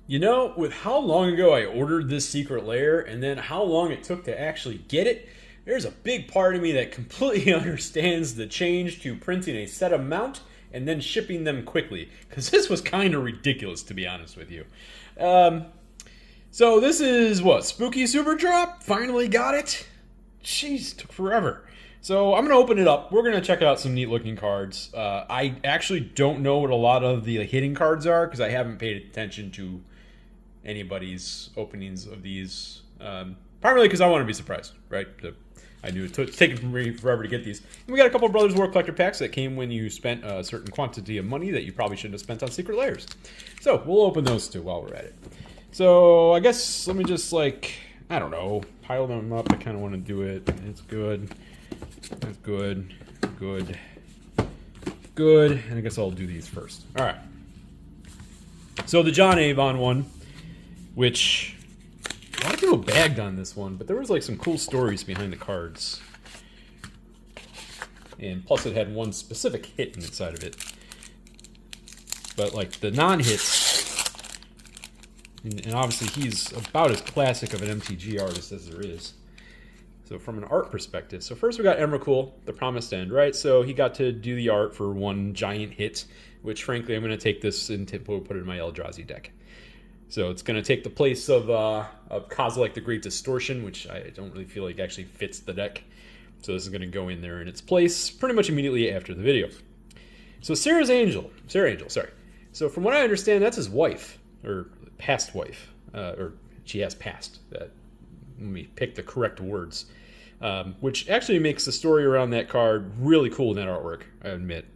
You know, with how long ago I ordered this secret lair and then how long it took to actually get it, there's a big part of me that completely understands the change to printing a set amount and then shipping them quickly. Because this was kind of ridiculous, to be honest with you. Um, so this is what? Spooky Superdrop? Finally got it? Jeez, took forever. So I'm going to open it up. We're going to check out some neat looking cards. I actually don't know what a lot of the hidden cards are because I haven't paid attention to anybody's openings of these. Primarily because I want to be surprised, right? I knew it took me forever to get these. And we got a couple of Brothers War collector packs that came when you spent a certain quantity of money that you probably shouldn't have spent on secret lairs. So we'll open those too while we're at it. So I guess let me just I don't know, pile them up. I kind of want to do it. It's good. That's good. Good. Good. And I guess I'll do these first. All right. So the John Avon one, which a lot of people bagged on this one, but there was some cool stories behind the cards. And plus it had one specific hit inside of it. But the non-hits, and obviously he's about as classic of an MTG artist as there is. So from an art perspective, so first we got Emrakul, the Promised End, right? So he got to do the art for one giant hit, which frankly I'm going to take this and put it in my Eldrazi deck. So it's going to take the place of Kozilek the Great Distortion, which I don't really feel like actually fits the deck. So this is going to go in there in its place pretty much immediately after the video. So Sarah Angel, sorry. So from what I understand, that's his wife, or past wife, or she has passed. Let me pick the correct words. Which actually makes the story around that card really cool in that artwork, I admit.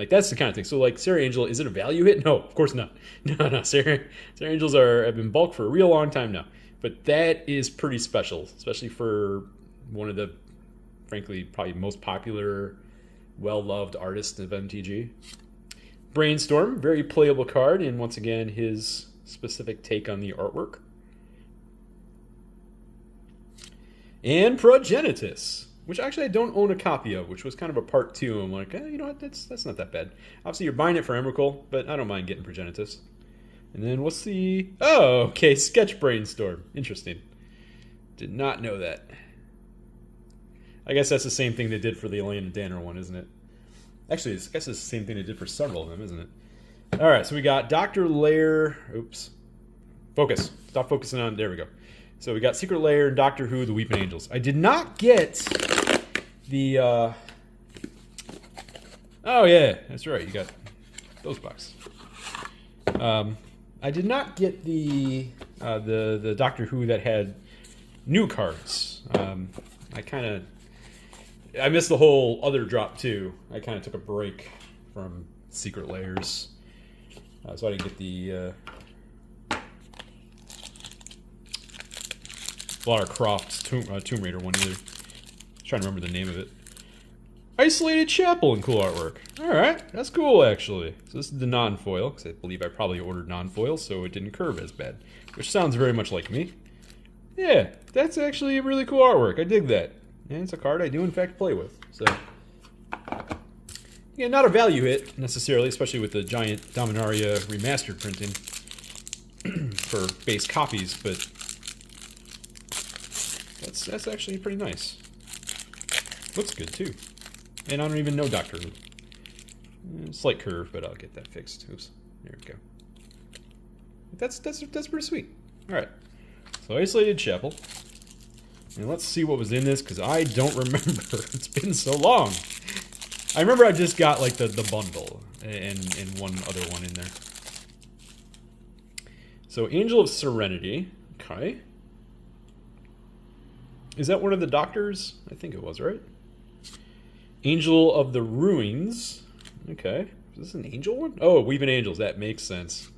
That's the kind of thing. So Sarah Angel, is it a value hit? No, of course not. No, Sarah Angels have been bulk for a real long time now. But that is pretty special, especially for one of the, frankly, probably most popular, well-loved artists of MTG. Brainstorm, very playable card, and once again, his specific take on the artwork. And Progenitus, which actually I don't own a copy of, which was kind of a part 2. I'm you know what, that's not that bad. Obviously, you're buying it for Emrakul, but I don't mind getting Progenitus. And then what's the... Oh, okay, Sketch Brainstorm. Interesting. Did not know that. I guess that's the same thing they did for the Elena Danner one, isn't it? Actually, I guess it's the same thing they did for several of them, isn't it? All right, so we got Dr. Lair... Oops. Focus. Stop focusing on... There we go. So we got Secret Lair and Doctor Who, The Weeping Angels. I did not get the... Oh, yeah, that's right. You got those boxes. I did not get the Doctor Who that had new cards. I missed the whole other drop, too. I kind of took a break from Secret Lairs. So I didn't get the... Lara Croft's Tomb Raider one either. Trying to remember the name of it. Isolated Chapel and cool artwork. Alright, that's cool actually. So this is the non-foil, because I believe I probably ordered non-foil, so it didn't curve as bad. Which sounds very much like me. Yeah, that's actually a really cool artwork. I dig that. And it's a card I do in fact play with. So yeah, not a value hit necessarily, especially with the giant Dominaria remastered printing for base copies, but that's actually pretty nice. Looks good too. And I don't even know Doctor Who. Slight curve, but I'll get that fixed. Oops. There we go. That's pretty sweet. Alright. So Isolated Chapel. And let's see what was in this, because I don't remember. It's been so long. I remember I just got the bundle and one other one in there. So Angel of Serenity. Okay. Is that one of the doctors? I think it was, right? Angel of the Ruins. Okay. Is this an angel one? Oh, Weeping Angels. That makes sense.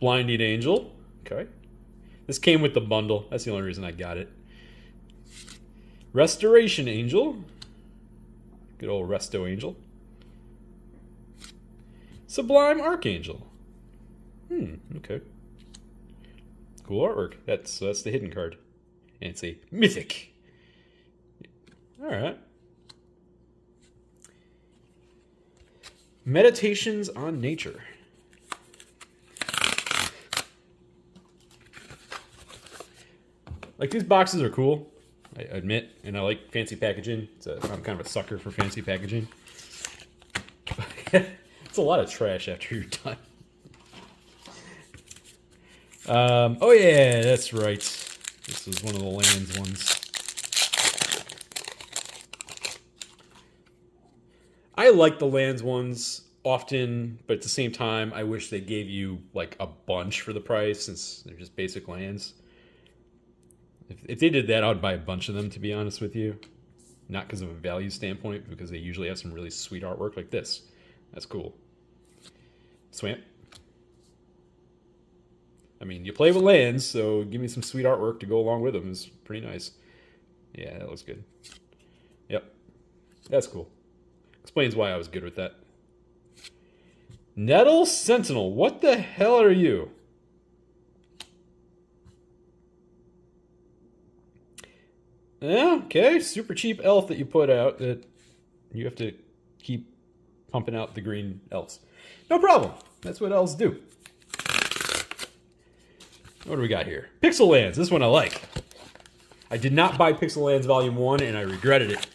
Blinding Angel. Okay. This came with the bundle. That's the only reason I got it. Restoration Angel. Good old Resto Angel. Sublime Archangel. Okay. Cool artwork. That's the hidden card. And it's a mythic. Alright. Meditations on Nature. Like, these boxes are cool, I admit, and I like fancy packaging. I'm kind of a sucker for fancy packaging. It's a lot of trash after you're done. Oh yeah, that's right. This is one of the Lands ones. I like the Lands ones often, but at the same time, I wish they gave you like a bunch for the price since they're just basic Lands. If they did that, I would buy a bunch of them, to be honest with you. Not because of a value standpoint, but because they usually have some really sweet artwork like this. That's cool. Swamp. I mean, you play with Lands, so give me some sweet artwork to go along with them. It's pretty nice. Yeah, that looks good. Yep. That's cool. Explains why I was good with that. Nettle Sentinel. What the hell are you? Yeah, okay. Super cheap elf that you put out that you have to keep pumping out the green elves. No problem. That's what elves do. What do we got here? Pixel Lands. This one I like. I did not buy Pixel Lands Volume 1 and I regretted it.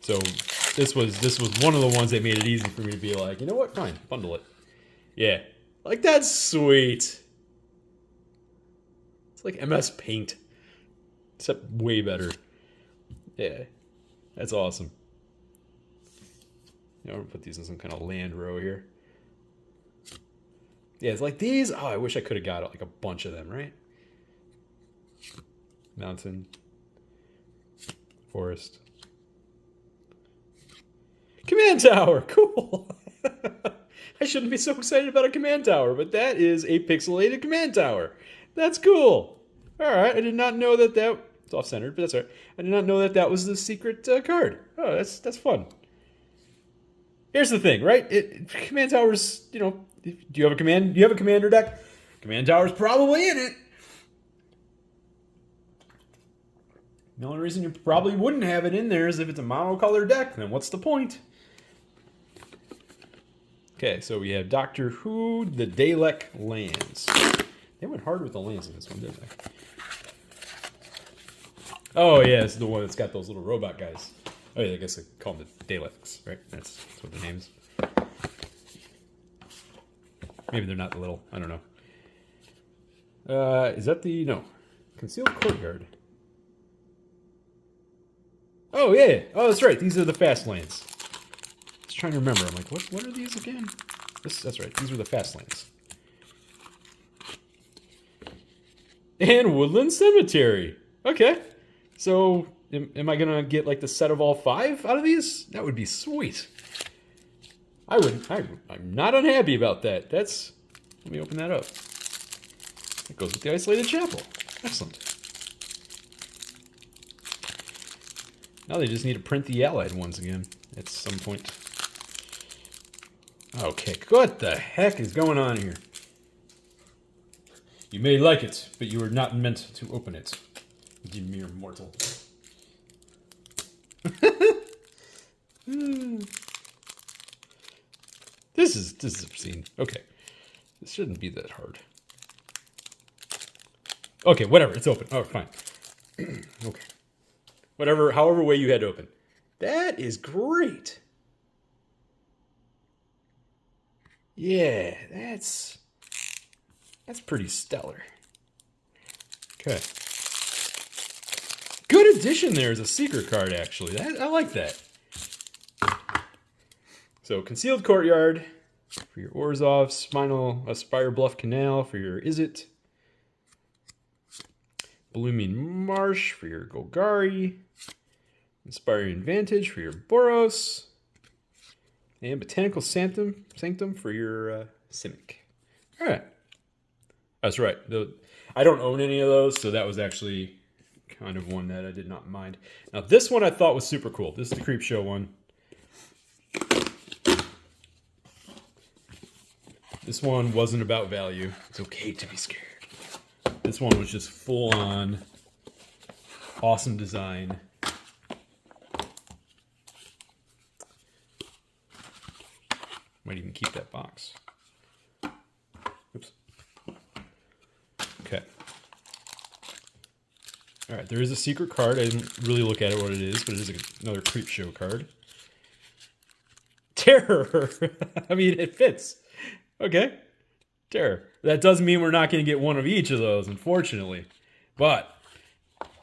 So this was one of the ones that made it easy for me to be like, you know what? Fine, bundle it. Yeah. Like, that's sweet. It's like MS Paint. Except way better. Yeah. That's awesome. I'm gonna put these in some kind of land row here. Yeah, it's like these. Oh, I wish I could have got like a bunch of them, right? Mountain. Forest. Command Tower! Cool! I shouldn't be so excited about a Command Tower, but that is a pixelated Command Tower. That's cool! Alright, I did not know that it's off-centered, but that's alright. I did not know that was the secret card. Oh, that's fun. Here's the thing, right? Command Towers, do you have a commander deck? Command Tower's probably in it. The only reason you probably wouldn't have it in there is if it's a monocolor deck. Then what's the point? Okay, so we have Doctor Who, the Dalek Lands. They went hard with the lands in this one, didn't they? Oh, yeah, it's the one that's got those little robot guys. Oh, yeah, I guess they call them the Daleks, right? That's what the name's. Maybe they're not the little. I don't know. Is that the... No. Concealed Courtyard. Oh, yeah. Oh, that's right. These are the fast lands. I was trying to remember. I'm like, what are these again? That's right. These are the fast lands. And Woodland Cemetery. Okay. So, am I going to get, like, the set of all 5 out of these? That would be sweet. I'm not unhappy about that. Let me open that up. It goes with the Isolated Chapel. Excellent. Now they just need to print the Allied ones again at some point. Okay, what the heck is going on here? You may like it, but you are not meant to open it, you mere mortal. This is obscene. Okay, this shouldn't be that hard. Okay, whatever. It's open. Oh, fine. Okay. However way you had to open. That is great. Yeah, that's pretty stellar. Okay. Good addition there as a secret card, actually. I like that. So, Concealed Courtyard for your Orzhov, Spire Bluff Canal for your Izzet. Blooming Marsh for your Golgari. Inspiring Vantage for your Boros. And Botanical Sanctum for your Simic. Alright. That's right. I don't own any of those, so that was actually kind of one that I did not mind. Now, this one I thought was super cool. This is the Creepshow one. This one wasn't about value. It's okay to be scared. This one was just full-on awesome design. Might even keep that box. Oops. Okay. All right, there is a secret card. I didn't really look at it what it is, but it is another Creepshow card. Terror! I mean, it fits. Okay. Terror. That does mean we're not going to get one of each of those, unfortunately. But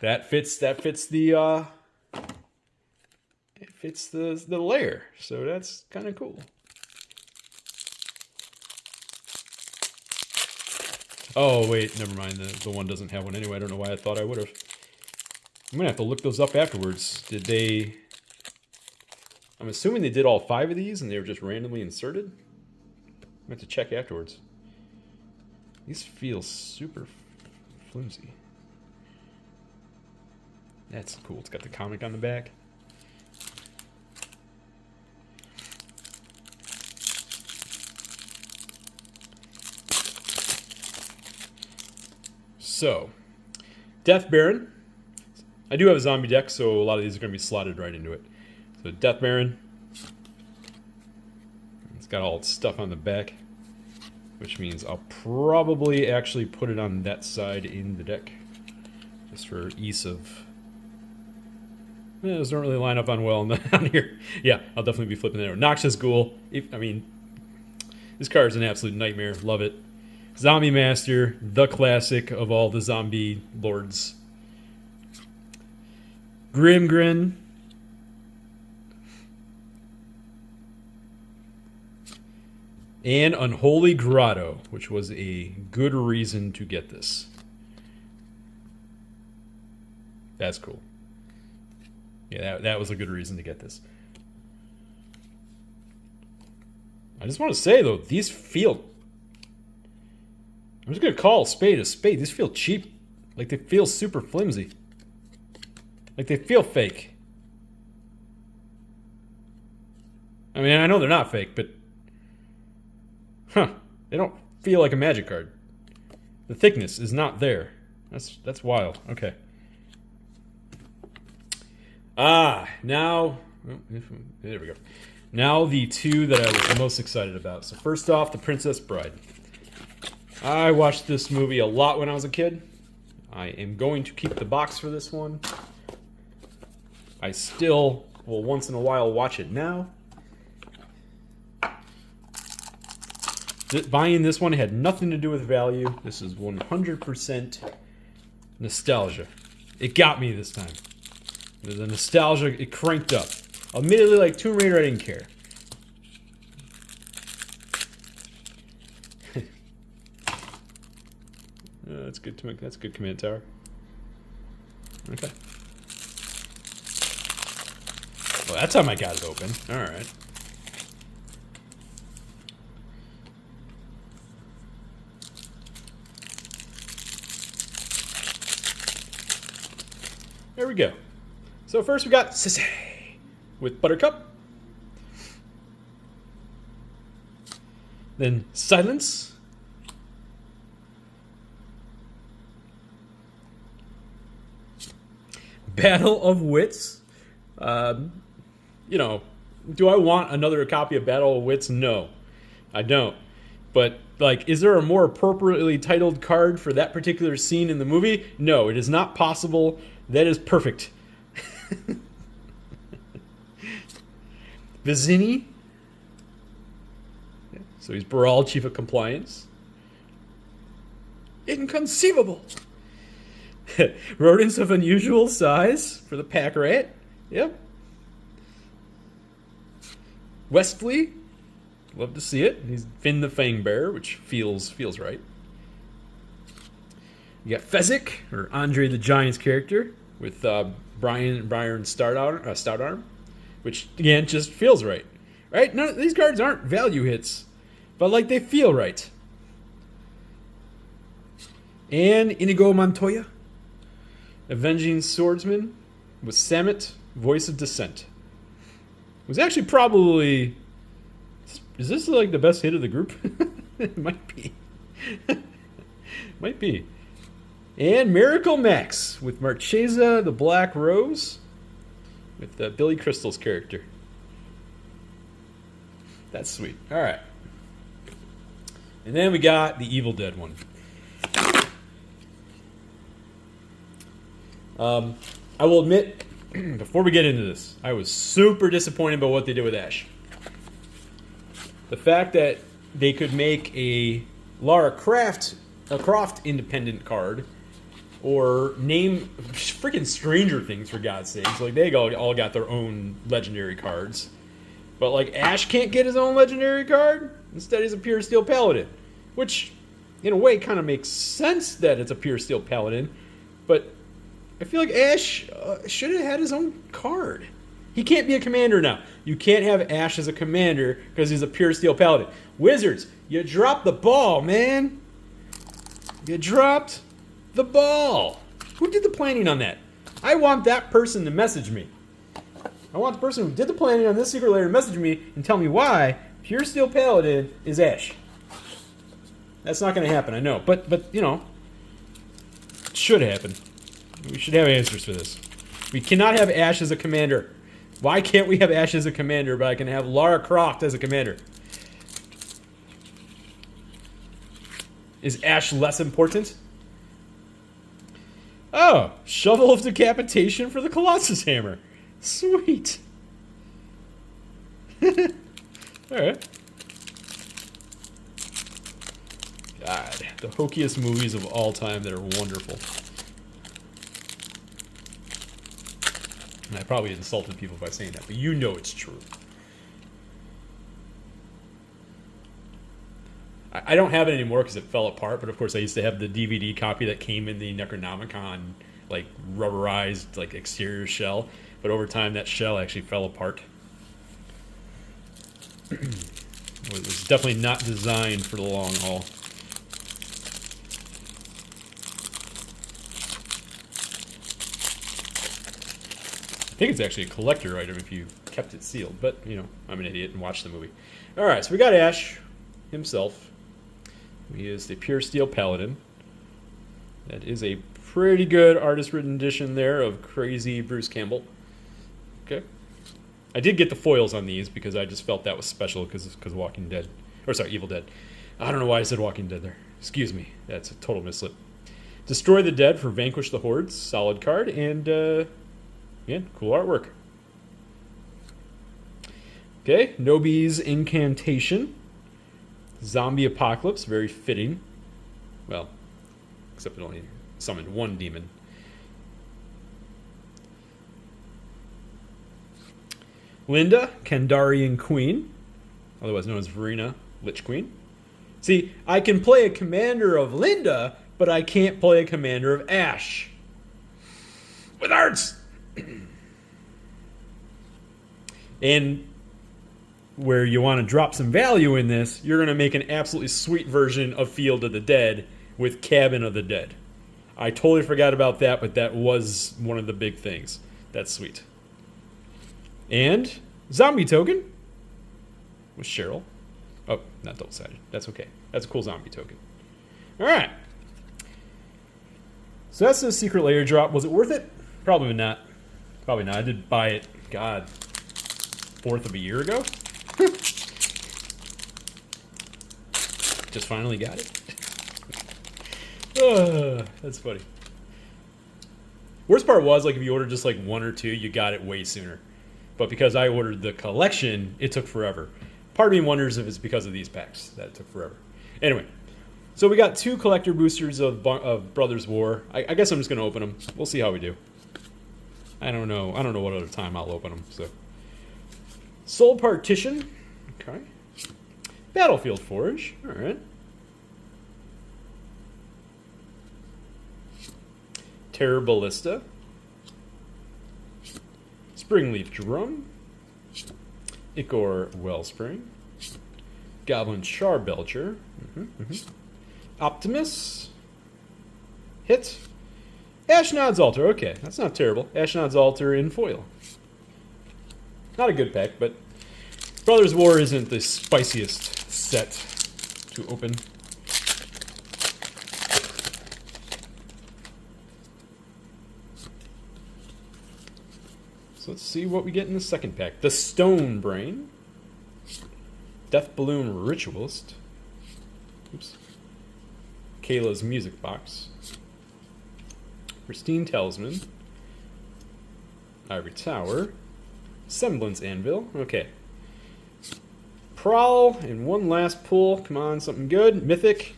that fits the it fits the Lair. So that's kind of cool. Oh, wait, never mind. The one doesn't have one anyway. I don't know why I thought I would have. I'm going to have to look those up afterwards. Did they... I'm assuming they did all 5 of these and they were just randomly inserted. I'm going to have to check afterwards. These feel super flimsy. That's cool. It's got the comic on the back. So, Death Baron. I do have a zombie deck, so a lot of these are going to be slotted right into it. So, Death Baron. It's got all its stuff on the back, which means I'll probably actually put it on that side in the deck, just for ease of... those don't really line up on well on here. Yeah, I'll definitely be flipping that over. Noxious Ghoul. I mean, this card is an absolute nightmare. Love it. Zombie Master, the classic of all the zombie lords. Grimgrin. And Unholy Grotto, which was a good reason to get this. That's cool. Yeah, that was a good reason to get this. I just want to say, though, these feel... I'm just going to call a spade a spade. These feel cheap. Like, they feel super flimsy. Like, they feel fake. I mean, I know they're not fake, but... Huh. They don't feel like a magic card. The thickness is not there. That's wild. Okay. Now... there we go. Now the two that I was the most excited about. So first off, The Princess Bride. I watched this movie a lot when I was a kid. I am going to keep the box for this one. I still will once in a while watch it now. Buying this one had nothing to do with value. This is 100% nostalgia. It got me this time. The nostalgia, it cranked up. Admittedly, like Tomb Raider, I didn't care. That's good. That's a good command tower. Okay. Well, that's how I got it open. All right. There we go. So first we got Sissy with Buttercup. Then Silence. Battle of Wits. You know, do I want another copy of Battle of Wits? No, I don't. But, like, is there a more appropriately titled card for that particular scene in the movie? No, it is not possible. That is perfect. Vizzini. So he's Baral, Chief of Compliance. Inconceivable. Rodents of unusual size for the pack rat. Yep. Westfleet. Love to see it. He's Finn the Fang Bearer, which feels right. You got Fezzik, or Andre the Giant's character, with Brian Stoutarm, which again just feels right. Right? None of these cards aren't value hits, but like they feel right. And Inigo Montoya, Avenging Swordsman, with Samit, Voice of Dissent. It was actually probably... Is this like the best hit of the group? It might be. Might be. And Miracle Max with Marchesa the Black Rose with Billy Crystal's character. That's sweet. All right. And then we got the Evil Dead one. I will admit, before we get into this, I was super disappointed by what they did with Ash. The fact that they could make a Lara Croft independent card, or name freaking Stranger Things, for God's sakes. Like, they all got their own legendary cards. But, like, Ash can't get his own legendary card? Instead, he's a pure steel paladin. Which, in a way, kind of makes sense that it's a pure steel paladin. But I feel like Ash should have had his own card. He can't be a commander now. You can't have Ash as a commander because he's a pure steel paladin. Wizards, you dropped the ball, man. You dropped the ball. Who did the planning on that? I want that person to message me. I want the person who did the planning on this secret lair to message me and tell me why pure steel paladin is Ash. That's not going to happen, I know. But you know, it should happen. We should have answers for this. We cannot have Ash as a commander. Why can't we have Ash as a commander, but I can have Lara Croft as a commander? Is Ash less important? Oh, Shovel of Decapitation for the Colossus Hammer. Sweet. Alright. God, the hokiest movies of all time that are wonderful. And I probably insulted people by saying that, but you know it's true. I don't have it anymore because it fell apart, but of course I used to have the DVD copy that came in the Necronomicon, like, rubberized, like, exterior shell. But over time, that shell actually fell apart. It was definitely not designed for the long haul. I think it's actually a collector item if you kept it sealed, but, you know, I'm an idiot and watched the movie. Alright, so we got Ash himself. He is the pure steel paladin. That is a pretty good artist-written edition there of crazy Bruce Campbell. Okay. I did get the foils on these because I just felt that was special because of Walking Dead. Or sorry, Evil Dead. I don't know why I said Walking Dead there. Excuse me. That's a total mislip. Destroy the Dead for Vanquish the Hordes. Solid card. And, yeah, cool artwork. Okay, Nobi's Incantation. Zombie Apocalypse, very fitting. Well, except it only summoned one demon. Linda, Kandarian Queen, otherwise known as Verena, Lich Queen. See, I can play a commander of Linda, but I can't play a commander of Ash. With arts! And where you want to drop some value in this, you're going to make an absolutely sweet version of Field of the Dead with Cabin of the Dead. I totally forgot about that, but that was one of the big things. That's sweet. And zombie token with Cheryl. Oh, not double-sided. That's okay. That's a cool zombie token. All right. So that's the secret layer drop. Was it worth it? Probably not. Probably not. I did buy it, God, 4th of a year ago. Just finally got it. That's funny. Worst part was, like, if you ordered just like one or two, you got it way sooner. But because I ordered the collection, it took forever. Part of me wonders if it's because of these packs that it took forever. Anyway, so we got 2 collector boosters of Brothers War. I guess I'm just going to open them. We'll see how we do. I don't know. I don't know what other time I'll open them. So, Soul Partition. Okay. Battlefield Forge. All right. Terror Ballista. Springleaf Drum. Ichor Wellspring. Goblin Charbelcher. Optimus. Hit. Ashnod's Altar. Okay, that's not terrible. Ashnod's Altar in foil. Not a good pack, but Brothers War isn't the spiciest set to open. So let's see what we get in the second pack. The Stone Brain. Death Balloon Ritualist. Oops. Kayla's Music Box. Pristine Talisman. Ivory Tower. Semblance Anvil. Okay. Prowl and one last pull. Come on, something good. Mythic.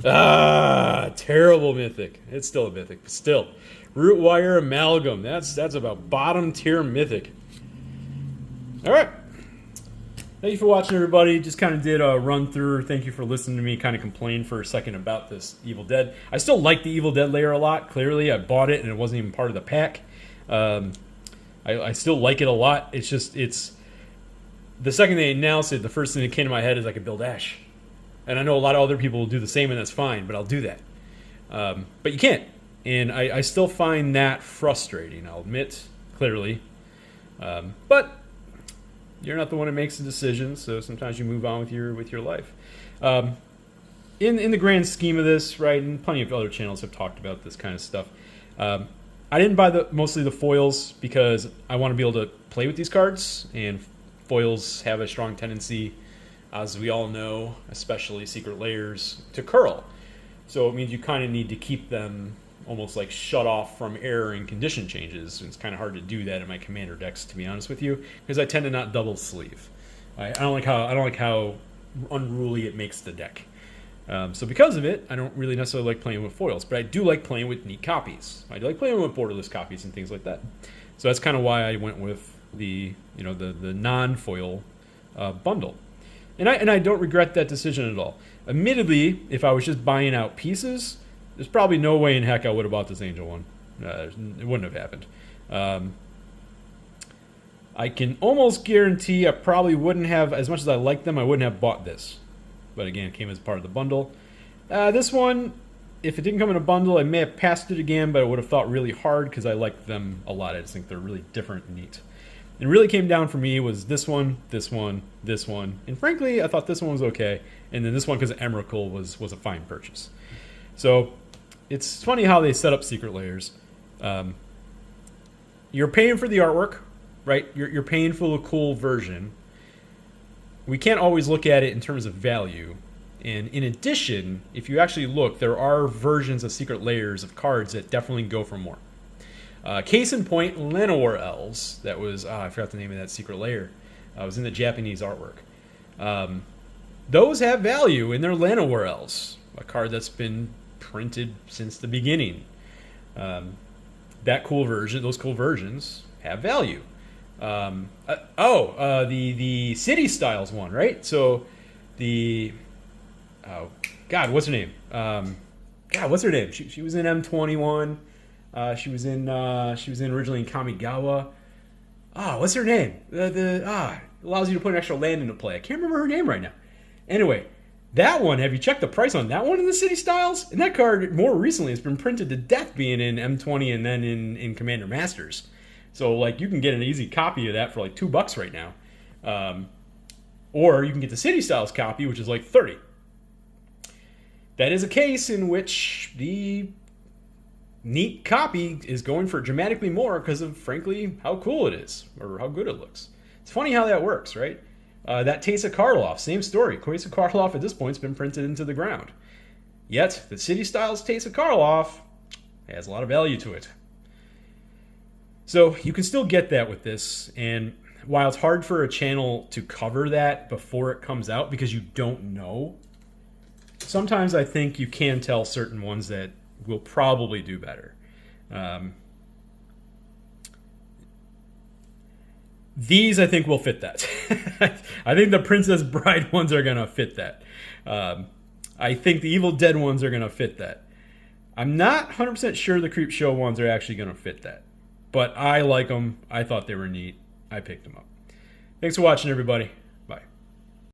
Ah, terrible Mythic. It's still a Mythic, but still. Rootwire Amalgam. That's about bottom tier Mythic. All right. Thank you for watching, everybody. Just kind of did a run through. Thank you for listening to me kind of complain for a second about this Evil Dead. I still like the Evil Dead layer a lot. Clearly, I bought it and it wasn't even part of the pack. I still like it a lot. It's just, the second they announced it, the first thing that came to my head is I could build Ash. And I know a lot of other people will do the same, and that's fine, but I'll do that. But you can't. And I still find that frustrating, I'll admit, clearly. But you're not the one that makes the decision, so sometimes you move on with your life. In the grand scheme of this, right, and plenty of other channels have talked about this kind of stuff, I didn't buy mostly the foils because I want to be able to play with these cards, and foils have a strong tendency, as we all know, especially Secret Lairs, to curl. So it means you kind of need to keep them almost like shut off from air and condition changes. It's kind of hard to do that in my commander decks, to be honest with you, because I tend to not double sleeve. I don't like how unruly it makes the deck. So because of it, I don't really necessarily like playing with foils, but I do like playing with neat copies. I do like playing with borderless copies and things like that. So that's kind of why I went with the non-foil bundle. And I don't regret that decision at all. Admittedly, if I was just buying out pieces, there's probably no way in heck I would have bought this Angel one. It wouldn't have happened. I can almost guarantee I probably wouldn't have, as much as I like them, I wouldn't have bought this. But again, it came as part of the bundle. This one, if it didn't come in a bundle, I may have passed it again, but I would have thought really hard because I like them a lot. I just think they're really different and neat. It really came down for me was this one, this one, this one. And frankly, I thought this one was okay. And then this one, because of Emrakul, was a fine purchase. So it's funny how they set up Secret Lairs. You're paying for the artwork, right? You're paying for the cool version. We can't always look at it in terms of value. And in addition, if you actually look, there are versions of Secret Lairs of cards that definitely go for more. Case in point, Llanowar Elves. That was, I forgot the name of that Secret Lair. It was in the Japanese artwork. Those have value in their Llanowar Elves, a card that's been printed since the beginning. That cool version, those cool versions have value. The City Styles one, right? So God, what's her name? What's her name? She was in M21. She was in originally in Kamigawa. What's her name? Allows you to put an extra land into play. I can't remember her name right now. Anyway, that one, have you checked the price on that one in the City Styles? And that card, more recently, has been printed to death being in M20 and then in Commander Masters. So, like, you can get an easy copy of that for, like, $2 right now. Or you can get the City Styles copy, which is, like, $30. That is a case in which the neat copy is going for dramatically more because of, frankly, how cool it is or how good it looks. It's funny how that works, right? That Teysa Karloff, same story. Teysa Karloff at this point has been printed into the ground. Yet, the City Styles Teysa Karloff has a lot of value to it. So, you can still get that with this, and while it's hard for a channel to cover that before it comes out because you don't know, sometimes I think you can tell certain ones that will probably do better. These, I think, will fit that. I think the Princess Bride ones are going to fit that. I think the Evil Dead ones are going to fit that. I'm not 100% sure the Creepshow ones are actually going to fit that. But I like them. I thought they were neat. I picked them up. Thanks for watching, everybody.